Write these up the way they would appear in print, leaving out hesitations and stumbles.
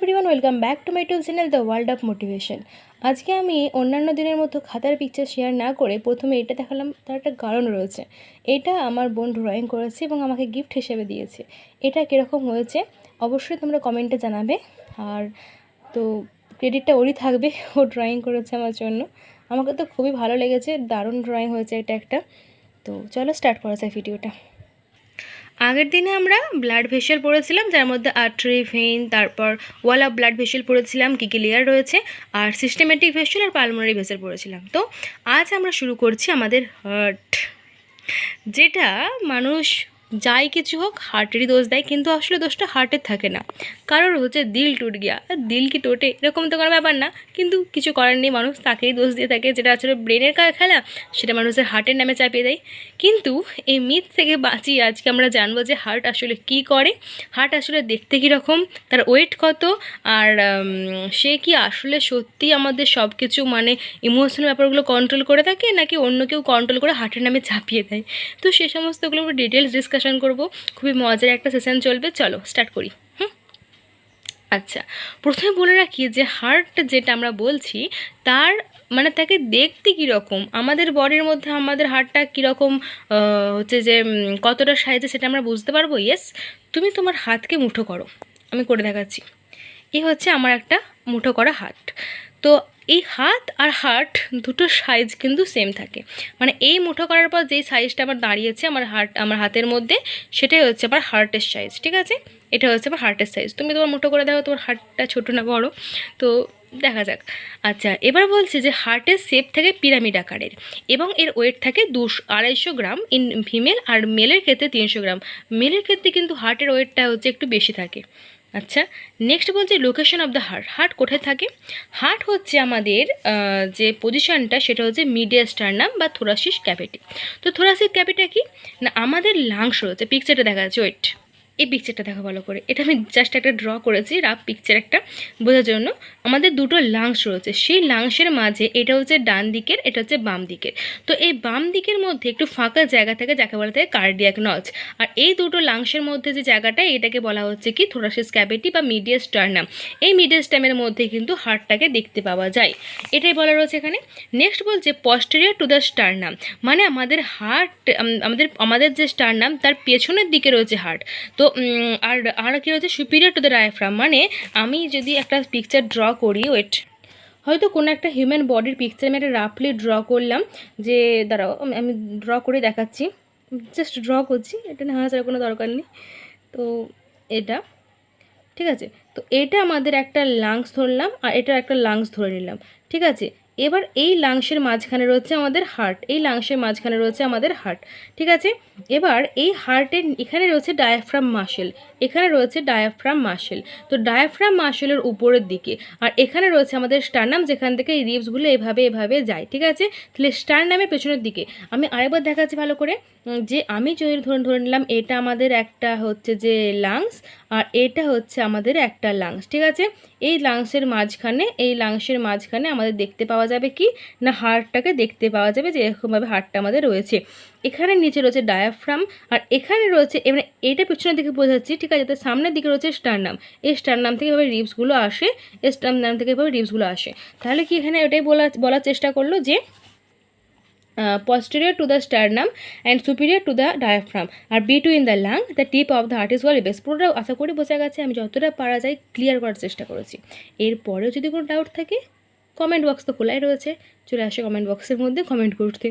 Everyone, welcome back to my YouTube channel the world of motivation. আজকে আমি অন্যান্য দিনের মতো খাতার পিকচার শেয়ার না করে প্রথমে এটা দেখালাম, তার একটা কারণ রয়েছে। এটা আমার বোন ড্রয়িং করেছে এবং আমাকে গিফট হিসেবে দিয়েছে। এটা কীরকম হয়েছে অবশ্যই তোমরা কমেন্টে জানাবে। আর তো ক্রেডিটটা ওরই থাকবে, ও ড্রয়িং করেছে আমার জন্য। আমাকে তো খুবই ভালো লেগেছে, দারুণ ড্রয়িং হয়েছে এটা একটা। তো চলো স্টার্ট করা যায় ভিডিওটা। আগের দিনে আমরা ব্লাড ভেসেল পড়েছিলাম, যার মধ্যে আর্টারি, ভেইন, তারপর ওয়াল অফ ব্লাড ভেসেল পড়েছিলাম, কী কী লেয়ার রয়েছে, আর সিস্টেমেটিক ভেসেল আর পালমোনারি ভেসেল পড়েছিলাম। তো আজ আমরা শুরু করছি আমাদের হার্ট, যেটা মানুষ যাই কিছু হোক হার্টেরই দোষ দেয়, কিন্তু আসলে দোষটা হার্টের থাকে না। কারোর হচ্ছে দিল টুট গিয়া, দিল কি টোটে এরকম তো কোনো ব্যাপার না, কিন্তু কিছু করার নেই, মানুষ তাকেই দোষ দিয়ে থাকে। যেটা আসলে ব্রেনের খেলা সেটা মানুষের হার্টের নামে চাপিয়ে দেয়। কিন্তু এই মিথ থেকে বাঁচিয়ে আজকে আমরা জানবো যে হার্ট আসলে কি করে, হার্ট আসলে দেখতে কীরকম, তার ওয়েট কত, আর সে কি আসলে সত্যি আমাদের সব কিছু মানে ইমোশনাল ব্যাপারগুলো কন্ট্রোল করে থাকে, নাকি অন্য কেউ কন্ট্রোল করে হার্টের নামে চাপিয়ে দেয়। তো সে সমস্তগুলো আমরা ডিটেলস ডিসকাশন করব, খুবই মজার একটা সেশন চলবে। চলো স্টার্ট করি। আচ্ছা, প্রথমে বলে রাখি যে হার্ট যেটা আমরা বলছি তার মানে তাকে দেখতে কীরকম, আমাদের বডির মধ্যে আমাদের হার্টটা কীরকম হচ্ছে যে কতটা সাইজে সেটা আমরা বুঝতে পারবো। ইয়েস, তুমি তোমার হাতকে মুঠো করো, আমি করে দেখাচ্ছি। এই হচ্ছে আমার একটা মুঠো করা হাত। তো এই হাত আর হার্ট দুটো সাইজ কিন্তু সেম থাকে, মানে এই মুঠো করার পর যেই সাইজটা আমার দাঁড়িয়েছে আমার হাতের মধ্যে, সেটাই হচ্ছে আমার হার্টের সাইজ। ঠিক আছে, এটা হচ্ছে আমার হার্টের সাইজ। তুমি তোমার মুঠো করে দেখো তোমার হার্টটা ছোটো না বড়ো, তো দেখা যাক। আচ্ছা, এবার বলছি যে হার্টের শেপ থাকে পিরামিড আকারের এবং এর ওয়েট থাকে 200-250 গ্রাম ইন ফিমেল, আর মেলের ক্ষেত্রে 300 গ্রাম। মেলের ক্ষেত্রে কিন্তু হার্টের ওয়েটটা হচ্ছে একটু বেশি থাকে। আচ্ছা, নেক্সট বলছে location of the heart. Heart কোথায় থাকে? হার্ট হচ্ছে আমাদের যে পজিশনটা সেটা হচ্ছে মিডিয়াস্টার্নাম বা থোরাসিস ক্যাভিটি। তো থোরাসিক ক্যাভিটি কি না, আমাদের লাংস রয়েছে। পিকচারটা দেখা যাচ্ছে, ওয়েট এই পিকচারটা দেখো ভালো করে, এটা আমি জাস্ট একটা ড্র করেছি রাফ পিকচার একটা বোঝার জন্য। আমাদের দুটো লাংস রয়েছে, সেই লাংসের মাঝে এটা হচ্ছে ডান দিকের, এটা হচ্ছে বাম দিকের। তো এই বাম দিকের মধ্যে একটু ফাঁকা জায়গা থাকে, যাকে বলা থাকে কার্ডিয়াক নচ। আর এই দুটো লাংসের মধ্যে যে জায়গাটা, এটাকে বলা হচ্ছে কি থোরাসিস ক্যাভিটি বা মিডিয়াস্টার্নাম। এই মিডিয়াস্টার্নামের মধ্যে কিন্তু হার্টটাকে দেখতে পাওয়া যায়, এটাই বলা রয়েছে এখানে। নেক্সট বলছে পস্টেরিয়র টু দ্য স্টার্নাম, মানে আমাদের হার্ট আমাদের যে স্টার্নাম তার পেছনের দিকে রয়েছে হার্ট। তো আর কি রয়েছে সুপিরিয়র টু দ্য ডায়াফ্রাম, মানে আমি যদি একটা পিকচার ড্র করি, ওয়েট হয়তো কোনো একটা হিউম্যান বডির পিকচার আমি একটা রাফলি ড্র করলাম, যে দাঁড়াও আমি ড্র করে দেখাচ্ছি, জাস্ট ড্র করছি, এটা না হাসার কোনো দরকার নেই। তো এটা ঠিক আছে, তো এটা আমাদের একটা লাংস ধরলাম আর এটা একটা লাংস ধরে নিলাম। ঠিক আছে, এবার এই লাংসের মাঝখানে রয়েছে আমাদের হার্ট, এই লাংসের মাঝখানে রয়েছে আমাদের হার্ট। ঠিক আছে, এবার এই হার্টের এখানে রয়েছে ডায়াফ্রাম মাসেল, এখানে রয়েছে ডায়াফ্রাম মাসেল। তো ডায়াফ্রাম মাসেলের উপরের দিকে, আর এখানে রয়েছে আমাদের স্টার্নাম, যেখান থেকে এই রিবসগুলো এভাবে এভাবে যায়। ঠিক আছে, তাহলে স্টার্নামের পেছনের দিকে আমি আরেকবার দেখাচ্ছি ভালো করে, যে আমি যদি ধরে নিলাম এটা আমাদের একটা হচ্ছে যে লাংস, আর এটা হচ্ছে আমাদের একটা লাংস। ঠিক আছে, এই লাংসের মাঝখানে আমাদের দেখতে পাওয়া যাবে কি না, হার্টটাকে দেখতে পাওয়া যাবে, যে এরকমভাবে হার্টটা আমাদের রয়েছে। এখানে নিচে রয়েছে ডায়াফ্রাম, আর এখানে রয়েছে মানে এটা পেছনের দিকে বোঝাচ্ছি। ঠিক আছে, তো সামনের দিকে রয়েছে স্টার্নাম, এই স্টার্নাম থেকে এভাবে রিবসগুলো আসে, এই স্টার্নাম থেকে এভাবে রিবসগুলো আসে। তাহলে কি এখানে এটাই বলার চেষ্টা করলো যে posterior to the sternum and superior to the diaphragm R between the lung the tip of the heart is very best। পুরোটা আশা করি বোঝা গেছে, আমি যতটা পারা যায় ক্লিয়ার করার চেষ্টা করেছি। এরপরেও যদি কোনো ডাউট থাকে কমেন্ট বক্স তো খোলাই রয়েছে, চলে আসে কমেন্ট বক্সের মধ্যে কমেন্ট করতে।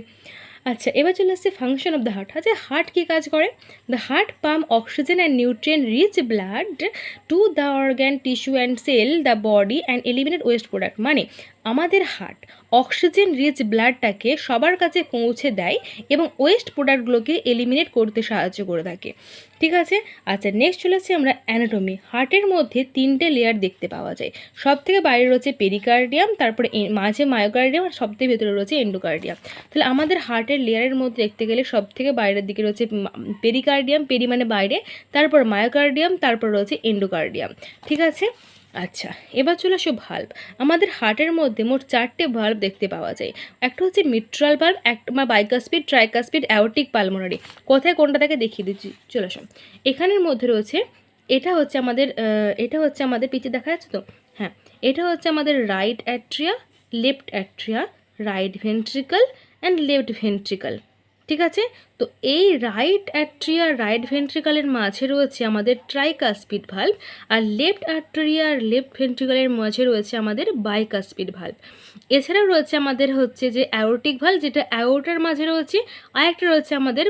আচ্ছা, এবার চলে আসছে ফাংশন অফ দ্য হার্ট। আচ্ছা, হার্ট কী কাজ করে? The heart pump oxygen and nutrient rich blood to the organ, tissue and cell the body and eliminate waste product, মানে আমাদের হার্ট অক্সিজেন রিচ ব্লাডটাকে সবার কাছে পৌঁছে দেয় এবং ওয়েস্ট প্রোডাক্টগুলোকে এলিমিনেট করতে সাহায্য করে থাকে। ঠিক আছে, আচ্ছা নেক্সট চলে আসছি আমরা অ্যানাটমি। হার্টের মধ্যে 3টে লেয়ার দেখতে পাওয়া যায়। সব থেকে বাইরে রয়েছে পেরিকার্ডিয়াম, তারপরে মাঝে মায়োকার্ডিয়াম, আর সব থেকে ভেতরে রয়েছে এন্ডোকার্ডিয়াম। তাহলে আমাদের হার্টের লেয়ারের মধ্যে দেখতে গেলে সব থেকে বাইরের দিকে রয়েছে পেরিকার্ডিয়াম, পেরি মানে বাইরে, তারপর মায়োকার্ডিয়াম, তারপর রয়েছে এন্ডোকার্ডিয়াম। ঠিক আছে, আচ্ছা এবার চলে আসো ভাল্ব। আমাদের হার্টের মধ্যে মোট 4টে ভাল্ব দেখতে পাওয়া যায়। একটা হচ্ছে মিট্রাল ভাল্ব, একটা বাইকাসপিড, ট্রাইকাসপিড, অ্যাওর্টিক, পালমোনারি। কোথায় কোনটা থেকে দেখিয়ে দিচ্ছি, চলে আসো। এখানের মধ্যে রয়েছে এটা হচ্ছে আমাদের পিছে দেখা যাচ্ছে তো, হ্যাঁ, এটা হচ্ছে আমাদের right atria, left atria, right ventricle and left ventricle. ঠিক আছে, তো এই রাইট অ্যাট্রিয়া রাইট ভেন্ট্রিকলের মাঝে রয়েছে আমাদের ট্রাইকাসপিড ভাল্ব, আর লেফট অ্যাট্রিয়া আর লেফট ভেন্ট্রিকলের মাঝে রয়েছে আমাদের বাইকাসপিড ভাল্ব। এছাড়াও রয়েছে আমাদের হচ্ছে যে অ্যাওর্টিক ভাল্ব, যেটা অ্যাওর্টার মাঝে রয়েছে, আরেকটা রয়েছে আমাদের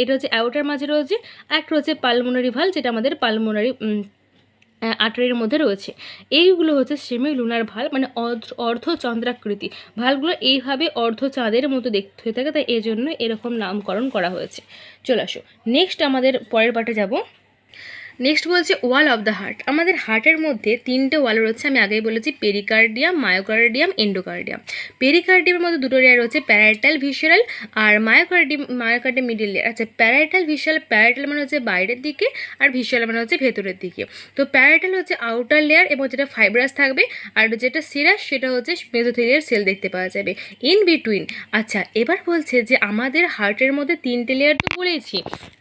এটা হচ্ছে অ্যাওর্টার মাঝে রয়েছে, আরেকটা রয়েছে পালমোনারি ভাল্ব, যেটা আমাদের পালমোনারি আর্টারির মধ্যে রয়েছে। এইগুলো হচ্ছে সেমি লুনার ভাল্ব, মানে অর্ধচন্দ্রাকৃতি ভাল্বগুলো এইভাবে অর্ধচাঁদের মতো দেখতে হয়ে থাকে, তাই এই জন্য এরকম নামকরণ করা হয়েছে। চলে আসো নেক্সট আমাদের পরের পার্টে যাব। নেক্সট বলছে ওয়াল অফ দ্য হার্ট। আমাদের হার্টের মধ্যে তিনটে ওয়াল রয়েছে, আমি আগেই বলেছি, পেরিকার্ডিয়াম, মায়োকার্ডিয়াম, এন্ডোকার্ডিয়াম। পেরিকার্ডিয়ামের মধ্যে দুটো লেয়ার রয়েছে, প্যারাইটাল, ভিসেরাল, আর মায়োকার্ডিয়াম মিডিল লেয়ার। আচ্ছা, প্যারাইটাল, ভিসেরাল, প্যারাইটাল মানে হচ্ছে বাইরের দিকে আর ভিসেরাল মানে হচ্ছে ভেতরের দিকে। তো প্যারাইটাল হচ্ছে আউটার লেয়ার এবং যেটা ফাইব্রাস থাকবে, আর যেটা সিরাস সেটা হচ্ছে মেসোথেলিয়ার সেল দেখতে পাওয়া যাবে ইন বিটুইন। আচ্ছা, এবার বলছে যে আমাদের হার্টের মধ্যে তিনটে লেয়ার তো বলেছি,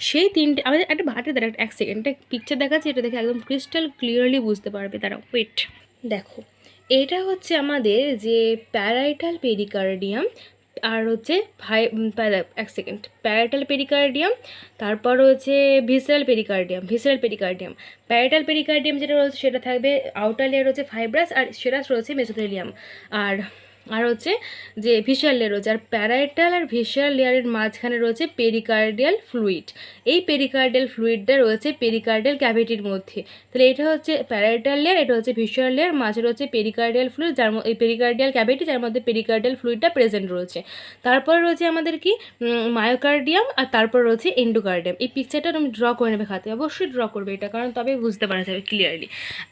সেই তিনটে আমাদের একটা হার্টের দ্বারা এক সেকেন্ড পিকচার দেখাচ্ছি, এটা দেখে একদম ক্রিস্টাল ক্লিয়ারলি বুঝতে পারবে। তারা ওয়েট দেখো, এটা হচ্ছে আমাদের যে প্যারাইটাল পেরিকার্ডিয়াম, আর হচ্ছে এক সেকেন্ড, প্যারাইটাল পেরিকার্ডিয়াম, তারপর হচ্ছে ভিসেরাল পেরিকার্ডিয়াম। প্যারাইটাল পেরিকার্ডিয়াম যেটা রয়েছে সেটা থাকবে আউটার লেয়ার রয়েছে ফাইব্রাস, আর সেরাস রয়েছে মেসোথেলিয়াম, আর আর হচ্ছে যে ভিসেরাল লেয়ার রয়েছে, আর প্যারাইটাল আর ভিসেরাল লেয়ারের মাঝখানে রয়েছে পেরিকার্ডিয়াল ফ্লুইড। এই পেরিকার্ডিয়াল ফ্লুইডটা রয়েছে পেরিকার্ডিয়াল ক্যাভিটির মধ্যে। তাহলে এটা হচ্ছে প্যারাইটাল লেয়ার, এটা হচ্ছে ভিসেরাল লেয়ার, মাঝে রয়েছে পেরিকার্ডিয়াল ফ্লুইড, এই পেরিকার্ডিয়াল ক্যাভিটি যার মধ্যে পেরিকার্ডিয়াল ফ্লুইডটা প্রেজেন্ট রয়েছে। তারপর রয়েছে আমাদের কি মায়োকার্ডিয়াম, আর তারপর রয়েছে এন্ডোকার্ডিয়াম। এই পিকচারটা তুমি ড্র করে নেবে খাতে, অবশ্যই ড্র করবে এটা, কারণ তবে বুঝতে পারা যাবে ক্লিয়ারলি।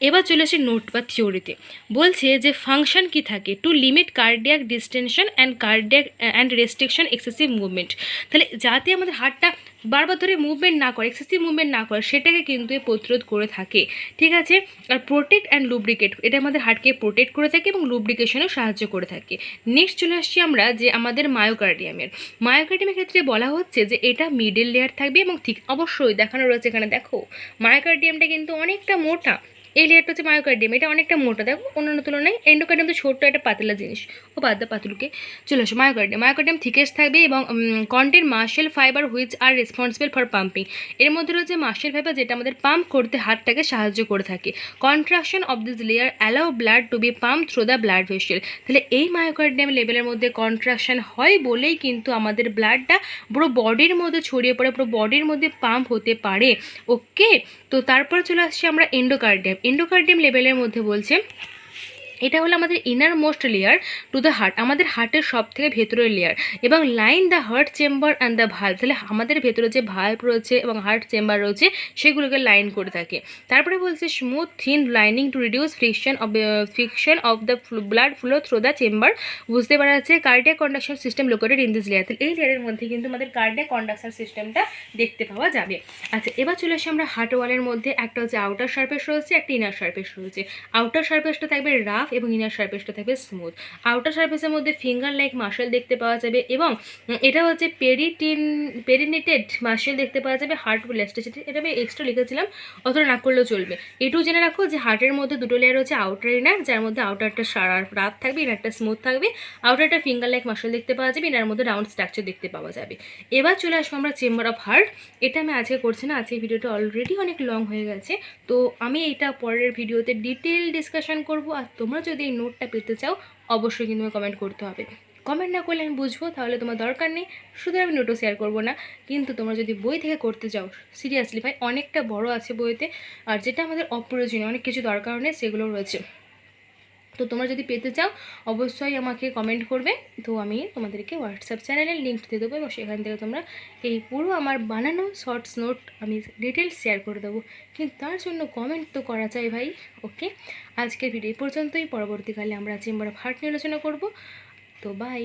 এবার চলে আসি নোট বা থিওরিতে। বলছে যে ফাংশন কি থাকে, to limit cardiac distension and restriction excessive movement. তাহলে যাতে আমাদের হার্টটা বারবার ধরে মুভমেন্ট না করে, এক্সেসিভ মুভমেন্ট না করে, সেটাকে কিন্তু প্রতিরোধ করে থাকে। ঠিক আছে, আর প্রোটেক্ট অ্যান্ড লুব্রিকেট, এটা আমাদের হার্টকে প্রোটেক্ট করে থাকে এবং লুব্রিকেশনেও সাহায্য করে থাকে। নেক্সট চলে আসছি আমরা যে আমাদের মায়োকার্ডিয়ামের ক্ষেত্রে বলা হচ্ছে যে এটা মিডল লেয়ার থাকবে, এবং ঠিক অবশ্যই দেখানো রয়েছে এখানে, দেখো মায়োকার্ডিয়ামটা কিন্তু অনেকটা মোটা। এই লেয়ারটা হচ্ছে মায়োকার্ডিয়াম, এটা অনেকটা মোটা, দেখো অন্যান্য তুলনায়। এন্ডোকার্ডিয়াম তো ছোট্ট একটা পাতলা জিনিস, ও পাতলুকে। চলে আসো মায়োকার্ডিয়াম থিকেস্ট থাকবে এবং contain muscle fibre which are responsible for pumping. এর মধ্যে রয়েছে মাসেল ফাইবার, যেটা আমাদের পাম্প করতে হার্টটাকে সাহায্য করে থাকে। Contraction of this layer allow blood to be pump through the blood vessel. তাহলে এই মায়োকার্ডিয়াম লেভেলের মধ্যে কন্ট্রাকশন হয় বলেই কিন্তু আমাদের ব্লাডটা পুরো বডির মধ্যে ছড়িয়ে পড়ে, পুরো বডির মধ্যে পাম্প হতে পারে। ওকে, তো তারপর চলে আসছি আমরা এন্ডোকার্ডিয়াম লেভেলের মধ্যে বলছে এটা হলো আমাদের inner most layer to the heart, আমাদের হার্টের সব থেকে ভেতরের লেয়ার, এবং line the heart chamber and the valve. তাহলে আমাদের ভেতরে যে ভাল্ভ রয়েছে এবং হার্ট চেম্বার রয়েছে সেগুলোকে লাইন করে থাকে। তারপরে বলছে smooth thin lining to reduce friction of the blood flow through the chamber. বুঝতে পারা যাচ্ছে cardiac conduction system located in this layer. তাহলে এই লেয়ারের মধ্যে কিন্তু আমাদের কার্ডিয়াক কন্ডাকশন সিস্টেমটা দেখতে পাওয়া যাবে। আচ্ছা, এবার চলে আসি আমরা হার্ট ওয়ালের মধ্যে। একটা হচ্ছে আউটার সারফেস রয়েছে, একটা ইনার সারফেস রয়েছে। আউটার সারফেসটা থাকবে রাফ এবং ইনার সারফেসটা থাকবে স্মুথ। আউটার সারফেসের মধ্যে ফিঙ্গার লাইক মাসেল দেখতে পাওয়া যাবে, এবং এটা হচ্ছে পেরিনেটেড মাসেল দেখতে পাওয়া যাবে। হার্ট ইলাস্টিসিটি, এটা আমি এক্সট্রা লিখেছিলাম, অতটা না করলেও চলবে। এটুকু জেনে রাখো যে হার্টের মধ্যে দুটো লেয়ার হচ্ছে আউটার ইনার, যার মধ্যে আউটারটা রাফ থাকবে, ইনারটা স্মুথ থাকবে। আউটারটা ফিঙ্গার লাইক মাসেল দেখতে পাওয়া যাবে, ইনার মধ্যে রাউন্ড স্ট্রাকচার দেখতে পাওয়া যাবে। এবার চলে আসবো আমরা চেম্বার অফ হার্ট। এটা আমি আজকে করছি না, আজকে ভিডিওটা অলরেডি অনেক লং হয়ে গেছে, তো আমি এটা পরের ভিডিওতে ডিটেল ডিসকাশন করব। আর তোমরা যদি এই নোটটা পেতে চাও অবশ্যই কিন্তু কমেন্ট করতে হবে। কমেন্ট না করলে আমি বুঝবো, তাহলে তোমার দরকার নেই, শুধু আমি নোটও শেয়ার করবো না। কিন্তু তোমরা যদি বই থেকে করতে চাও, সিরিয়াসলি ভাই অনেকটা বড় আছে বইতে, আর যেটা আমাদের অপ্রয়োজনীয় অনেক কিছু দরকার নেই সেগুলো রয়েছে। তো তোমরা যদি পেতে চাও অবশ্যই আমাকে কমেন্ট করবে, তো আমি তোমাদেরকে হোয়াটসঅ্যাপ চ্যানেলের লিঙ্ক দিয়ে দেবো, এবং সেখান থেকে তোমরা এই পুরো আমার বানানো শর্টস নোট আমি ডিটেলস শেয়ার করে দেবো। কিন্তু তার জন্য কমেন্ট তো করা চাই ভাই। ওকে, আজকের ভিডিও পর্যন্তই, পরবর্তীকালে আমরা চেম্বার অফ হার্ট নিয়ে আলোচনা করব। তো বাই।